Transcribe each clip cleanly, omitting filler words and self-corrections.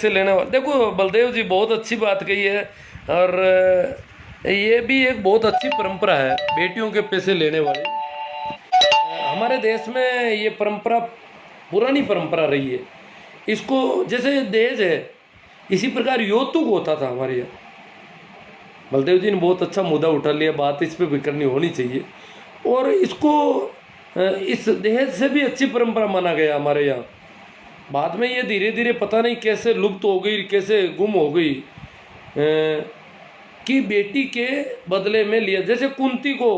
से लेने वाले, देखो बलदेव जी बहुत अच्छी बात कही है। और ये भी एक बहुत अच्छी परंपरा है बेटियों के पैसे लेने वाली। हमारे देश में ये परंपरा पुरानी परंपरा रही है। इसको जैसे दहेज है, इसी प्रकार यौतुक होता था हमारे यहाँ। बलदेव जी ने बहुत अच्छा मुद्दा उठा लिया, बात इस पे भी करनी होनी चाहिए। और इसको इस दहेज से भी अच्छी परंपरा माना गया हमारे यहाँ। बाद में ये धीरे धीरे पता नहीं कैसे लुप्त हो गई, कैसे गुम हो गई, कि बेटी के बदले में लिया। जैसे कुंती को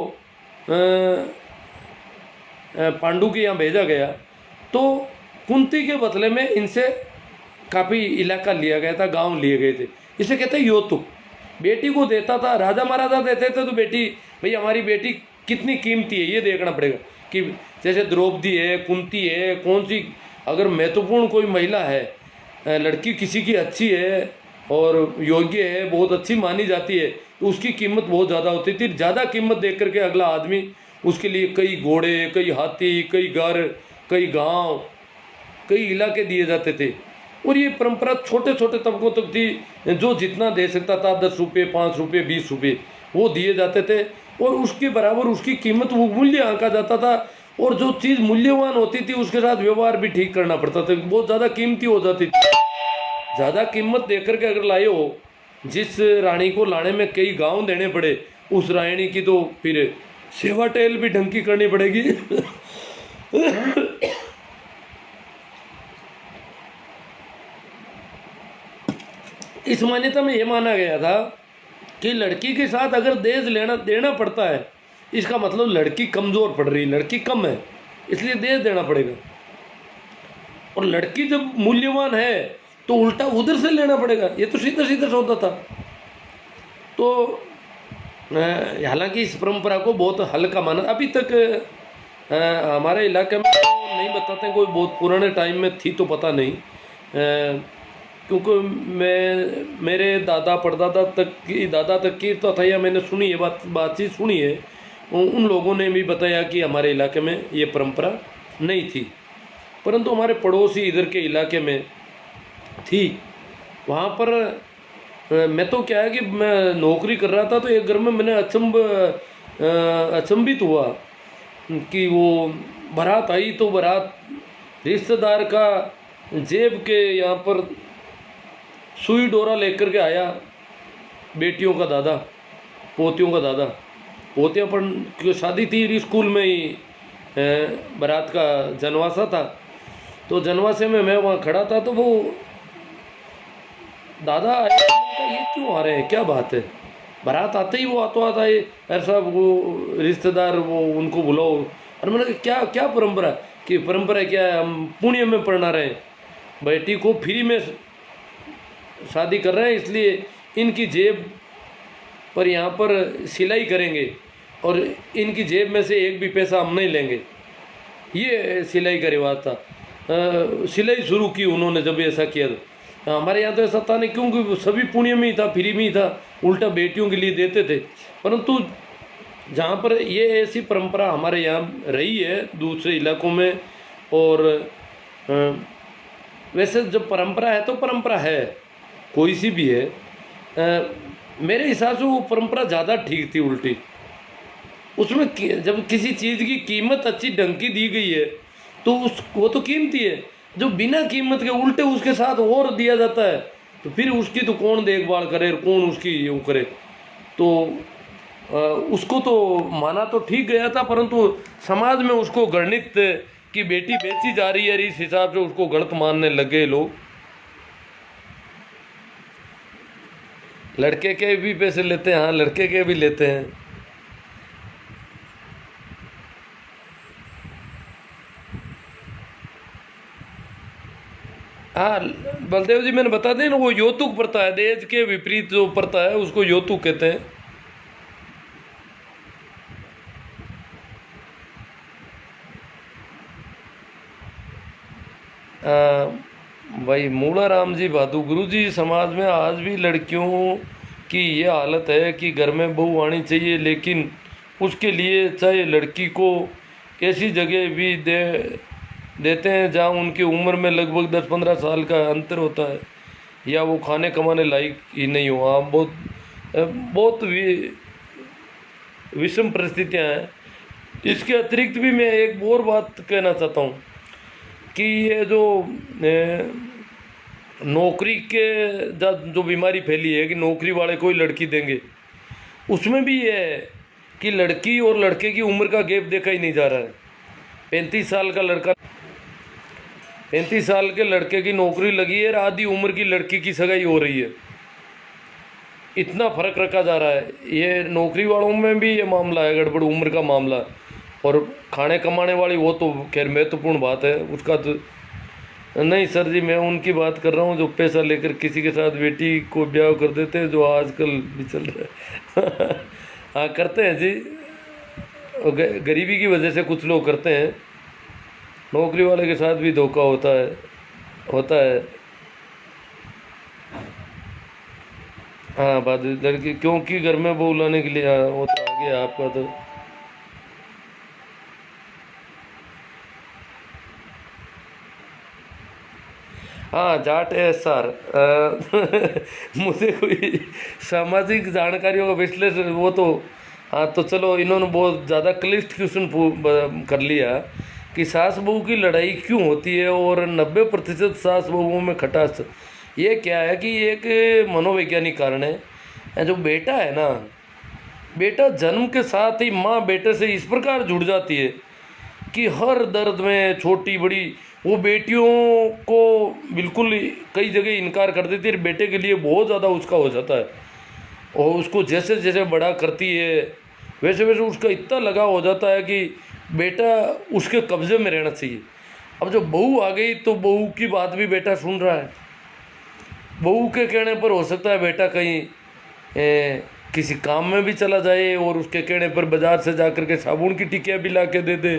पांडु के यहाँ भेजा गया, तो कुंती के बदले में इनसे काफ़ी इलाका लिया गया था, गांव लिए गए थे। इसे कहते हैं यौतुक। बेटी को देता था, राजा महाराजा देते थे, तो बेटी भाई हमारी बेटी कितनी कीमती है ये देखना पड़ेगा। कि जैसे द्रौपदी है, कुंती है, कौन सी अगर महत्वपूर्ण कोई महिला है, लड़की किसी की अच्छी है और योग्य है, बहुत अच्छी मानी जाती है, तो उसकी कीमत बहुत ज़्यादा होती थी। ज़्यादा कीमत देख करके अगला आदमी उसके लिए कई घोड़े, कई हाथी, कई घर, कई गांव, कई इलाके दिए जाते थे। और ये परंपरा छोटे छोटे तबकों तक थी, जो जितना दे सकता था, 10 रुपये, 5 रुपये, 20 रुपये, वो दिए जाते थे। और उसके बराबर उसकी कीमत, वो मूल्य आंका जाता था। और जो चीज़ मूल्यवान होती थी उसके साथ व्यवहार भी ठीक करना पड़ता था, बहुत ज़्यादा कीमती हो जाती थी। ज़्यादा कीमत दे करके अगर लाए हो, जिस रानी को लाने में कई गांव देने पड़े, उस रानी की तो फिर सेवा टेल भी ढंग की करनी पड़ेगी। इस मान्यता में यह माना गया था कि लड़की के साथ अगर दहेज लेना देना पड़ता है, इसका मतलब लड़की कमज़ोर पड़ रही, लड़की कम है, इसलिए दहेज देना पड़ेगा। और लड़की जब मूल्यवान है तो उल्टा उधर से लेना पड़ेगा। ये तो सीधा सीधा सौदा था। तो हालांकि इस परंपरा को बहुत हल्का माना अभी तक। हमारे इलाके में तो नहीं बताते, कोई बहुत पुराने टाइम में थी तो पता नहीं, क्योंकि मेरे दादा परदादा तक की, दादा तक की तो था, या मैंने सुनी है बातचीत सुनी है, उन लोगों ने भी बताया कि हमारे इलाके में ये परंपरा नहीं थी। परंतु हमारे पड़ोसी इधर के इलाके में थी। वहाँ पर मैं तो क्या है कि मैं नौकरी कर रहा था, तो एक घर में मैंने अचंभित हुआ कि वो बारात आई, तो बारात रिश्तेदार का जेब के यहाँ पर सुई डोरा लेकर के आया, बेटियों का दादा, पोतियों का दादा। पोतियाँ पर शादी थी, स्कूल में ही बारात का जनवासा था। तो जनवासे में मैं वहाँ खड़ा था, तो वो दादा आए, ये क्यों आ रहे हैं, क्या बात है। बारात आते ही वो आता ये ऐसा, वो रिश्तेदार, वो उनको बुलाओ। और मैंने कहा क्या क्या परंपरा, कि परंपरा क्या है, हम पुण्य में पढ़ना रहे हैं, बेटी को फ्री में शादी कर रहे हैं, इसलिए इनकी जेब पर यहाँ पर सिलाई करेंगे और इनकी जेब में से एक भी पैसा हम नहीं लेंगे। ये सिलाई का रिवाज था। सिलाई शुरू की उन्होंने जब ऐसा किया। तो हमारे यहाँ तो ऐसा था नहीं, क्योंकि सभी पुण्य में ही था, फ्री में ही था, उल्टा बेटियों के लिए देते थे। परंतु जहाँ पर ये ऐसी परंपरा हमारे यहाँ रही है दूसरे इलाकों में। और वैसे जब परंपरा है तो परंपरा है, कोई सी भी है। मेरे हिसाब से वो परंपरा ज़्यादा ठीक थी उल्टी। उसमें जब किसी चीज़ की कीमत अच्छी ढंग की दी गई है तो वो तो कीमती है। जो बिना कीमत के उल्टे उसके साथ और दिया जाता है, तो फिर उसकी तो कौन देखभाल करे, कौन उसकी वो करे। तो उसको तो माना तो ठीक गया था, परंतु समाज में उसको गणित की बेटी बेची जा रही है, इस हिसाब से उसको गलत मानने लगे लोग। लड़के के भी पैसे लेते हैं, हाँ लड़के के भी लेते हैं। हाँ बलदेव जी, मैंने बता दें ना, वो यौतुक प्रथा है, दहेज के विपरीत जो प्रथा है उसको यौतुक कहते हैं। भाई मूला राम जी भादू, गुरु जी समाज में आज भी लड़कियों की ये हालत है कि घर में बहू आनी चाहिए, लेकिन उसके लिए चाहे लड़की को ऐसी जगह भी देते हैं जहाँ उनकी उम्र में लगभग 10-15 साल का अंतर होता है। या वो खाने कमाने लायक ही नहीं हो। हाँ, बहुत विषम परिस्थितियाँ हैं। इसके अतिरिक्त भी मैं एक और बात कहना चाहता हूँ कि ये जो नौकरी के जो बीमारी फैली है कि नौकरी वाले को ही लड़की देंगे, उसमें भी ये है कि लड़की और लड़के की उम्र का गैप देखा ही नहीं जा रहा है। 35 साल का लड़का 35 साल के लड़के की नौकरी लगी है, आधी उम्र की लड़की की सगाई हो रही है। इतना फ़र्क रखा जा रहा है। ये नौकरी वालों में भी ये मामला है, गड़बड़ उम्र का मामला। और खाने कमाने वाली वो तो खैर महत्वपूर्ण बात है, उसका तो नहीं सर जी, मैं उनकी बात कर रहा हूँ जो पैसा लेकर किसी के साथ बेटी को ब्याह कर देते हैं, जो आजकल भी चल रहा है। हाँ करते हैं जी, गरीबी की वजह से कुछ लोग करते हैं। नौकरी वाले के साथ भी धोखा होता है। हाँ बात लड़की क्योंकि घर में बहू लाने के लिए, हाँ वो तो आ गया आपका तो। हाँ जाट है सर। मुझे कोई सामाजिक जानकारियों का विश्लेषण वो तो, हाँ तो चलो इन्होंने बहुत ज़्यादा क्लिष्ट क्वेश्चन कर लिया कि सास बहू की लड़ाई क्यों होती है और 90% सास बहुओं में खटास। ये क्या है कि एक मनोवैज्ञानिक कारण है। जो बेटा है ना, बेटा जन्म के साथ ही माँ बेटे से इस प्रकार जुड़ जाती है कि हर दर्द में छोटी बड़ी वो बेटियों को बिल्कुल कई जगह इनकार कर देती है। बेटे के लिए बहुत ज़्यादा उसका हो जाता है और उसको जैसे जैसे बड़ा करती है वैसे वैसे उसका इतना लगाव हो जाता है कि बेटा उसके कब्ज़े में रहना चाहिए। अब जब बहू आ गई तो बहू की बात भी बेटा सुन रहा है। बहू के कहने पर हो सकता है बेटा कहीं किसी काम में भी चला जाए और उसके कहने पर बाज़ार से जा कर के साबुन की टिकिया भी ला के दे दे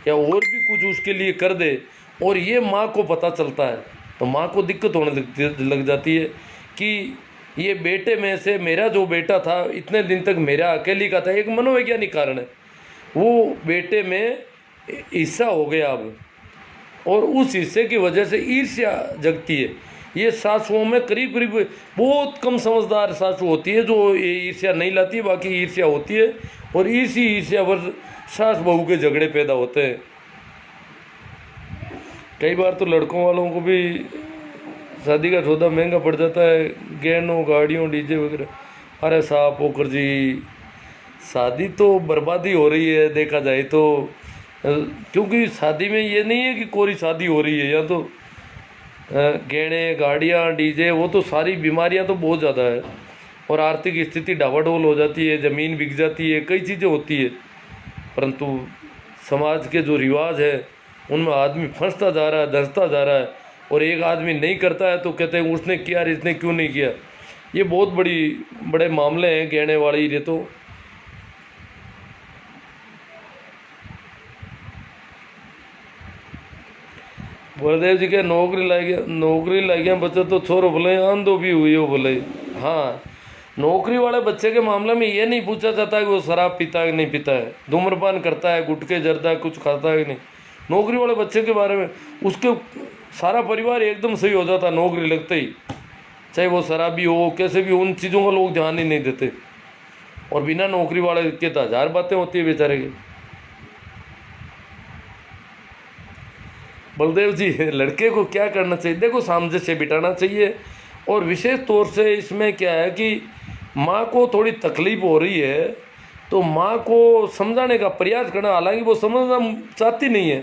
या और भी कुछ उसके लिए कर दे, और ये माँ को पता चलता है तो माँ को दिक्कत होने लग जाती है कि ये बेटे में से मेरा जो बेटा था इतने दिन तक मेरा अकेली का था। एक मनोवैज्ञानिक कारण है, वो बेटे में हिस्सा हो गया अब, और उस हिस्से की वजह से ईर्ष्या जगती है। ये सासुओं में करीब करीब बहुत कम समझदार सासू होती है जो ये ईर्ष्या नहीं लाती है, बाकी ईर्ष्या होती है और इसी ईर्ष्या पर सास बहू के झगड़े पैदा होते हैं। कई बार तो लड़कों वालों को भी शादी का सौदा महंगा पड़ जाता है, गहनों गाड़ियों डीजे वगैरह। अरे साहब पोकर जी, शादी तो बर्बादी हो रही है देखा जाए तो, क्योंकि शादी में ये नहीं है कि कोरी शादी हो रही है, या तो गहने गाड़ियाँ डीजे, वो तो सारी बीमारियाँ तो बहुत ज़्यादा है और आर्थिक स्थिति डावाडोल हो जाती है, ज़मीन बिक जाती है, कई चीज़ें होती है। परंतु समाज के जो रिवाज है उनमें आदमी फंसता जा रहा है, धंसता जा रहा है, और एक आदमी नहीं करता है तो कहते हैं उसने किया इसने क्यों नहीं किया। ये बहुत बड़े मामले हैं गहने वाले। ये तो बलदेव जी के नौकरी लाग गया बच्चा तो छोरो भले आंधो भी हुई हो भले। हाँ, नौकरी वाले बच्चे के मामले में ये नहीं पूछा जाता कि वो शराब पीता है कि नहीं पीता है, धूम्रपान करता है, गुटखे जर्दा है, कुछ खाता है कि नहीं। नौकरी वाले बच्चे के बारे में उसके सारा परिवार एकदम सही हो जाता नौकरी लगते ही, चाहे वो शराबी हो कैसे भी, उन चीज़ों का लोग ध्यान ही नहीं देते। और बिना नौकरी वाले के तो हजार बातें होती है बेचारे की। बलदेव जी, लड़के को क्या करना चाहिए? देखो सामंजस्य बिठाना चाहिए, और विशेष तौर से इसमें क्या है कि माँ को थोड़ी तकलीफ हो रही है तो माँ को समझाने का प्रयास करना। हालांकि वो समझना चाहती नहीं है,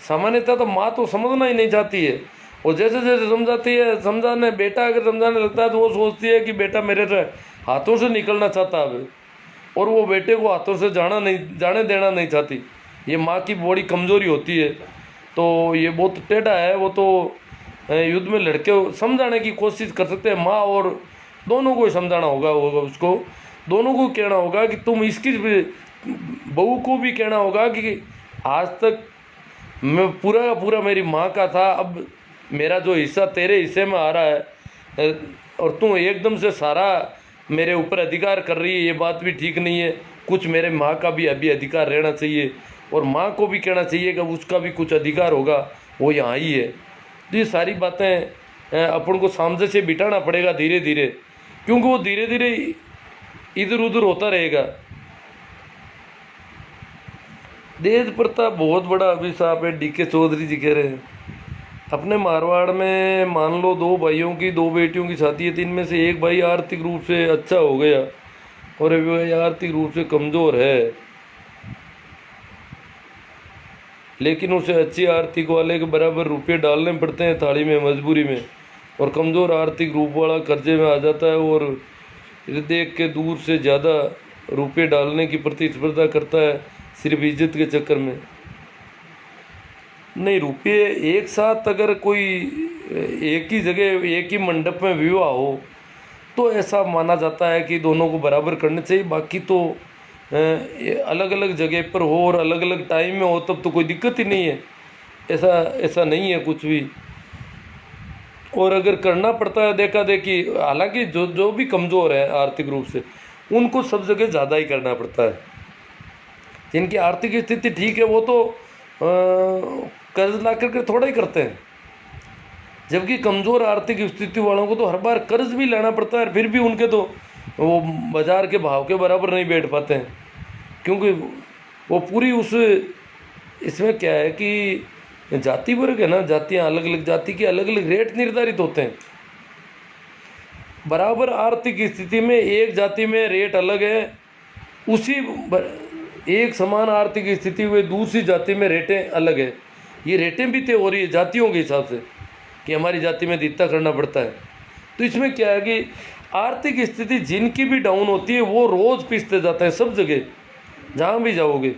सामान्यतः तो माँ तो समझना ही नहीं चाहती है, और जैसे जैसे समझाती है समझाने, बेटा अगर समझाने लगता है तो वो सोचती है कि बेटा मेरे से हाथों से निकलना चाहता है, और वो बेटे को हाथों से जाने देना नहीं चाहती। ये माँ की बड़ी कमज़ोरी होती है। तो ये बहुत टेढ़ा है। वो तो युद्ध में लड़के समझाने की कोशिश कर सकते हैं, माँ और दोनों को समझाना होगा। उसको दोनों को कहना होगा कि तुम इसकी, बहू को भी कहना होगा कि आज तक मैं पूरा का पूरा मेरी माँ का था, अब मेरा जो हिस्सा तेरे हिस्से में आ रहा है और तुम एकदम से सारा मेरे ऊपर अधिकार कर रही है, ये बात भी ठीक नहीं है। कुछ मेरे माँ का भी अभी अधिकार रहना चाहिए, और माँ को भी कहना चाहिए कि उसका भी कुछ अधिकार होगा, वो यहाँ ही है। तो ये सारी बातें अपन को सामंजस्य बिठाना पड़ेगा धीरे धीरे, क्योंकि वो धीरे धीरे इधर उधर होता रहेगा। दहेज प्रथा बहुत बड़ा अभिशाप है, डीके चौधरी जी कह रहे हैं। अपने मारवाड़ में मान लो 2 भाइयों की 2 बेटियों की शादी है, 3 में से एक भाई आर्थिक रूप से अच्छा हो गया और एक भाई आर्थिक रूप से कमज़ोर है, लेकिन उसे अच्छी आर्थिक वाले के बराबर रुपये डालने पड़ते हैं थाली में मजबूरी में, और कमज़ोर आर्थिक रूप वाला कर्जे में आ जाता है और देख के दूर से ज़्यादा रुपये डालने की प्रतिस्पर्धा करता है सिर्फ इज्जत के चक्कर में। नहीं, रुपये एक साथ अगर कोई एक ही जगह एक ही मंडप में विवाह हो तो ऐसा माना जाता है कि दोनों को बराबर करने चाहिए। बाकी तो अलग अलग जगह पर हो और अलग अलग टाइम में हो तब तो कोई दिक्कत ही नहीं है, ऐसा नहीं है कुछ भी। और अगर करना पड़ता है देखा देखी, हालांकि जो भी कमज़ोर है आर्थिक रूप से उनको सब जगह ज़्यादा ही करना पड़ता है। जिनकी आर्थिक स्थिति ठीक है वो तो कर्ज ला करके थोड़ा ही करते हैं, जबकि कमज़ोर आर्थिक स्थिति वालों को तो हर बार कर्ज भी लेना पड़ता है, फिर भी उनके तो वो बाज़ार के भाव के बराबर नहीं बैठ पाते हैं, क्योंकि वो पूरी उस इसमें क्या है कि जाति वर्ग है ना, जातियाँ अलग अलग जाति के अलग अलग रेट निर्धारित होते हैं। बराबर आर्थिक स्थिति में एक जाति में रेट अलग है, उसी एक समान आर्थिक स्थिति में दूसरी जाति में रेटें अलग है। ये रेटें भी तय हो रही है जातियों के हिसाब से कि हमारी जाति में इतना करना पड़ता है। तो इसमें क्या है कि आर्थिक स्थिति जिनकी भी डाउन होती है वो रोज़ पिसते जाते हैं सब जगह, जहाँ भी जाओगे।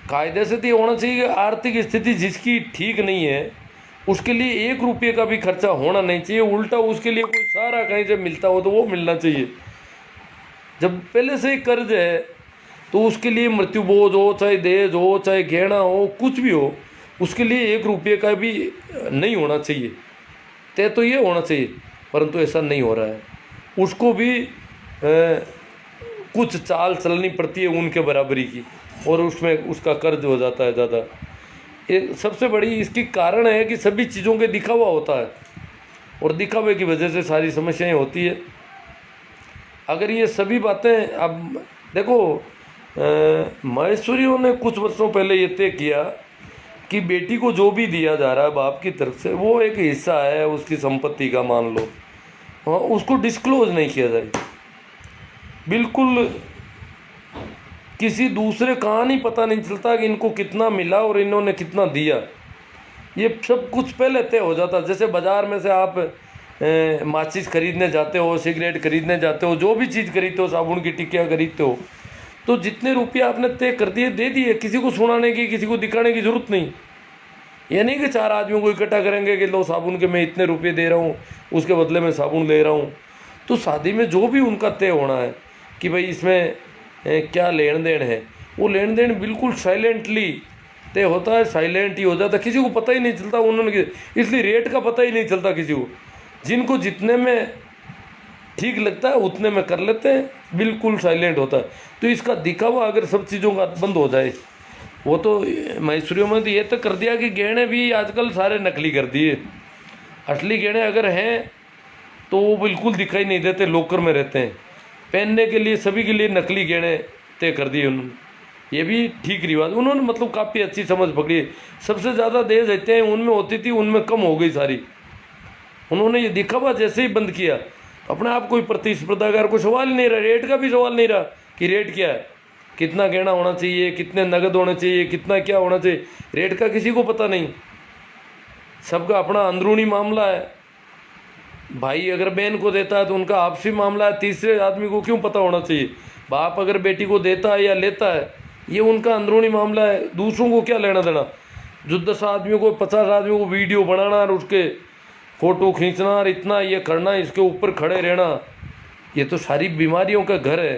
कायदे से तो ये होना चाहिए कि आर्थिक स्थिति जिसकी ठीक नहीं है उसके लिए 1 रुपये का भी खर्चा होना नहीं चाहिए, उल्टा उसके लिए कोई सारा कहीं से मिलता हो तो वो मिलना चाहिए। जब पहले से ही कर्ज है तो उसके लिए मृत्यु बोझ हो, चाहे दहेज हो, चाहे गहना हो, कुछ भी हो, उसके लिए 1 रुपये का भी नहीं होना चाहिए। तय तो ये होना चाहिए, परंतु ऐसा नहीं हो रहा है। उसको भी कुछ चाल चलनी पड़ती है उनके बराबरी की, और उसमें उसका कर्ज हो जाता है ज़्यादा। ये सबसे बड़ी इसकी कारण है कि सभी चीज़ों के दिखावा होता है, और दिखावे की वजह से सारी समस्याएं होती है। अगर ये सभी बातें, अब देखो महेश्वरियों ने कुछ वर्षों पहले ये तय किया कि बेटी को जो भी दिया जा रहा है बाप की तरफ से वो एक हिस्सा है उसकी संपत्ति का, मान लो, हाँ, उसको डिस्क्लोज नहीं किया जाए। बिल्कुल किसी दूसरे का नहीं पता नहीं चलता कि इनको कितना मिला और इन्होंने कितना दिया। ये सब कुछ पहले तय हो जाता। जैसे बाज़ार में से आप माचिस खरीदने जाते हो, सिगरेट खरीदने जाते हो, जो भी चीज़ खरीदते हो, साबुन की टिक्कियाँ खरीदते हो, तो जितने रुपये आपने तय कर दिए दे दिए, किसी को सुनाने की, किसी को दिखाने की ज़रूरत नहीं। ये नहीं कि 4 आदमियों को इकट्ठा करेंगे कि लो साबुन के मैं इतने रुपये दे रहा हूँ, उसके बदले में साबुन ले रहा हूँ। तो शादी में जो भी उनका तय होना है कि भाई इसमें क्या लेन देन है, वो लेन देन बिल्कुल साइलेंटली तय होता है, साइलेंट ही हो जाता है, किसी को पता ही नहीं चलता उन्होंने, इसलिए रेट का पता ही नहीं चलता किसी को। जिनको जितने में ठीक लगता है उतने में कर लेते हैं, बिल्कुल साइलेंट होता है। तो इसका दिखावा अगर सब चीज़ों का बंद हो जाए, वो तो महेश्वरियों में तो ये तक कर दिया कि गहने भी आजकल सारे नकली कर दिए। असली गहने अगर हैं तो वो बिल्कुल दिखाई नहीं देते, लॉकर में रहते हैं। पहनने के लिए सभी के लिए नकली गहने तय कर दिए उन्होंने। ये भी ठीक रिवाज उन्होंने मतलब काफ़ी अच्छी समझ पकड़ी। सबसे ज़्यादा दहेज हत्याएँ उनमें होती थी, उनमें कम हो गई सारी। उन्होंने ये दिखावा जैसे ही बंद किया, अपने आप कोई प्रतिस्पर्धा का कोई सवाल नहीं रहा, रेट का भी सवाल नहीं रहा कि रेट क्या है, कितना गहना होना चाहिए, कितने नगद होने चाहिए, कितना क्या होना चाहिए, रेट का किसी को पता नहीं। सबका अपना अंदरूनी मामला है। भाई अगर बहन को देता है तो उनका आपसी मामला है, तीसरे आदमी को क्यों पता होना चाहिए। बाप अगर बेटी को देता है या लेता है, ये उनका अंदरूनी मामला है, दूसरों को क्या लेना देना। जो 10 आदमियों को 50 आदमियों को वीडियो बनाना और उसके फ़ोटो खींचना और इतना ये करना, इसके ऊपर खड़े रहना, ये तो सारी बीमारियों का घर है।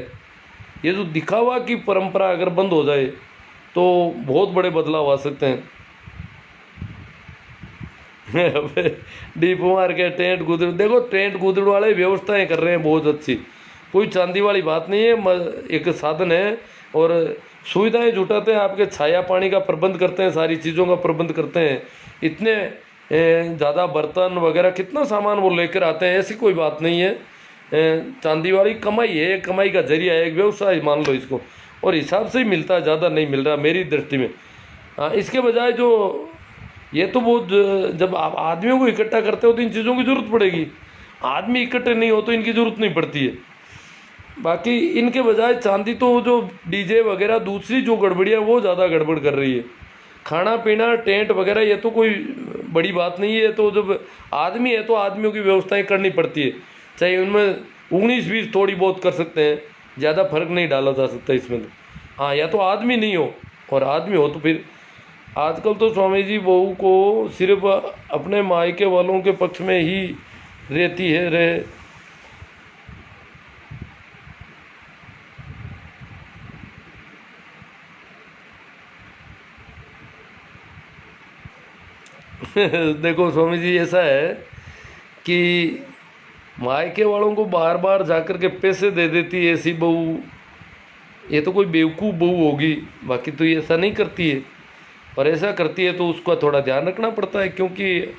ये जो दिखावा की परंपरा अगर बंद हो जाए तो बहुत बड़े बदलाव आ सकते हैं। डीप मार के टेंट गुदड़, देखो टेंट गुदड़ वाले व्यवस्थाएं कर रहे हैं बहुत अच्छी, कोई चांदी वाली बात नहीं है, एक साधन है और सुविधाएं जुटाते हैं, आपके छाया पानी का प्रबंध करते हैं, सारी चीज़ों का प्रबंध करते हैं। इतने ज़्यादा बर्तन वगैरह कितना सामान वो लेकर आते हैं, ऐसी कोई बात नहीं है। चांदी वाली कमाई है, कमाई का जरिया है, एक व्यवसाय मान लो इसको, और हिसाब से ही मिलता है, ज़्यादा नहीं मिल रहा मेरी दृष्टि में। हाँ, इसके बजाय जो ये तो बहुत जब आप आदमियों को इकट्ठा करते हो तो इन चीज़ों की ज़रूरत पड़ेगी, आदमी इकट्ठे नहीं हो तो इनकी ज़रूरत नहीं पड़ती है। बाकी इनके बजाय चांदी तो जो डीजे वगैरह दूसरी जो गड़बड़ियाँ वो ज़्यादा गड़बड़ कर रही है। खाना पीना टेंट वगैरह ये तो कोई बड़ी बात नहीं है, तो जब आदमी है तो आदमियों की व्यवस्थाएं करनी पड़ती है, चाहे उनमें 19-20 थोड़ी बहुत कर सकते हैं, ज़्यादा फर्क नहीं डाला जा सकता इसमें तो। हाँ, या तो आदमी नहीं हो, और आदमी हो तो फिर आजकल तो स्वामी जी बहू को सिर्फ अपने मायके वालों के पक्ष में ही रहती है रहे। देखो स्वामी जी, ऐसा है कि मायके वालों को बार बार जाकर के पैसे दे देती है ऐसी बहू, ये तो कोई बेवकूफ़ बहू होगी, बाकी तो ये ऐसा नहीं करती है। और ऐसा करती है तो उसका थोड़ा ध्यान रखना पड़ता है, क्योंकि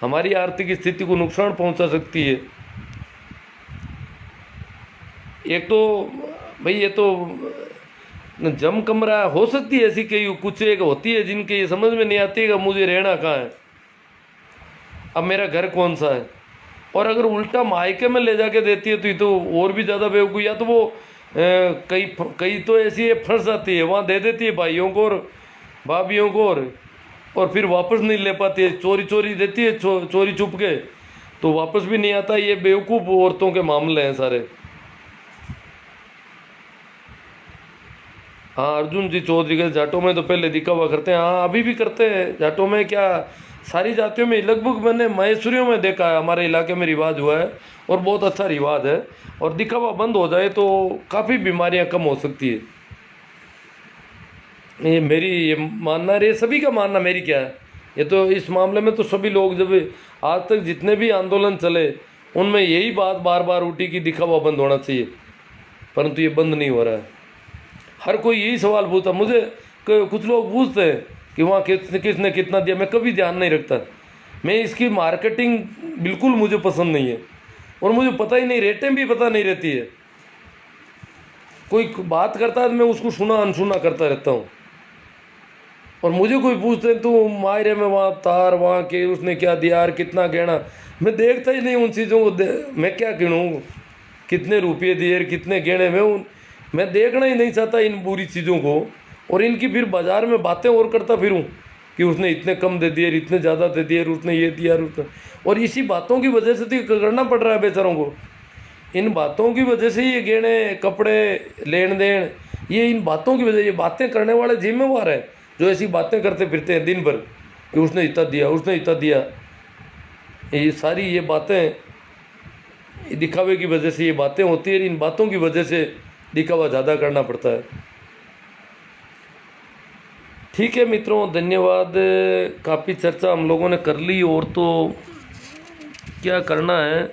हमारी आर्थिक स्थिति को नुकसान पहुंचा सकती है। एक तो भाई ये तो जम कमरा हो सकती है, ऐसी कई कुछ एक होती है जिनके ये समझ में नहीं आती है कि मुझे रहना कहाँ है, अब मेरा घर कौन सा है। और अगर उल्टा मायके में ले जाके देती है तो ये तो और भी ज़्यादा बेवकूफ़। या तो वो कई कई तो ऐसी फंस जाती है, वहाँ दे देती है भाइयों को और भाभीयों को, और फिर वापस नहीं ले पाती है, चोरी चोरी देती है, चोरी छुप के, तो वापस भी नहीं आता। ये बेवकूफ़ औरतों के मामले हैं सारे। हाँ, अर्जुन जी चौधरी के जाटों में तो पहले दिखावा करते हैं, हाँ अभी भी करते हैं जाटों में, क्या सारी जातियों में लगभग मैंने महेश्वरियों में देखा है, हमारे इलाके में रिवाज हुआ है और बहुत अच्छा रिवाज है। और दिखावा बंद हो जाए तो काफ़ी बीमारियां कम हो सकती है। ये मेरी ये मानना है, ये सभी का मानना, मेरी क्या है, ये तो इस मामले में तो सभी लोग, जब आज तक जितने भी आंदोलन चले उनमें यही बात बार बार उठी कि दिखावा बंद होना चाहिए, परंतु ये बंद नहीं हो रहा है। हर कोई यही सवाल पूछता मुझे, कुछ लोग पूछते हैं कि वहाँ किसने कितना दिया, मैं कभी ध्यान नहीं रखता। मैं इसकी मार्केटिंग बिल्कुल मुझे पसंद नहीं है, और मुझे पता ही नहीं, रेटें भी पता नहीं रहती है। कोई बात करता है तो मैं उसको सुना अनसुना करता रहता हूँ, और मुझे कोई पूछते हैं तो मायरे में वहाँ तार, वहाँ के उसने क्या दिया और कितना गहना, मैं देखता ही नहीं उन चीज़ों को। मैं क्या गिनूँ कितने रुपये दिए कितने गहने, मैं देखना ही नहीं चाहता इन बुरी चीज़ों को। और इनकी फिर बाज़ार में बातें और करता फिरूँ कि उसने इतने कम दे दिए, इतने ज़्यादा दे दिए, उसने ये दिया, उसने, और इसी बातों की वजह से तो करना पड़ रहा है बेचारों को। इन बातों की वजह से ये गहने कपड़े लेन देन, ये इन बातों की वजह, ये बातें करने वाले जिम्मेवार है जो ऐसी बातें करते फिरते हैं दिन भर कि उसने इतना दिया, उसने इतना दिया। ये सारी ये बातें दिखावे की वजह से ये बातें होती है, इन बातों की वजह से दिखावा ज़्यादा करना पड़ता है। ठीक है मित्रों, धन्यवाद। काफ़ी चर्चा हम लोगों ने कर ली, और तो क्या करना है।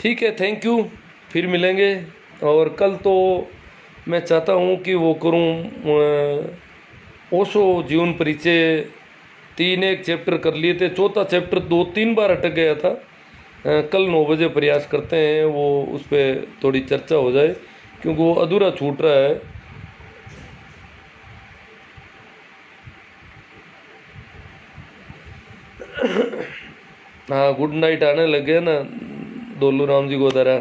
ठीक है, थैंक यू, फिर मिलेंगे। और कल तो मैं चाहता हूँ कि वो करूँ ओशो जीवन परिचय, 3 चैप्टर कर लिए थे, चौथा चैप्टर 2-3 बार अटक गया था। कल 9 बजे प्रयास करते हैं वो उस पर थोड़ी चर्चा हो जाए, क्योंकि वो अधूरा छूट रहा है। हाँ, गुड नाइट आने लगे ना दोलू राम जी गोदारा।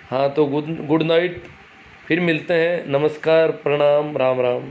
हाँ तो गुड नाइट, फिर मिलते हैं। नमस्कार, प्रणाम, राम राम।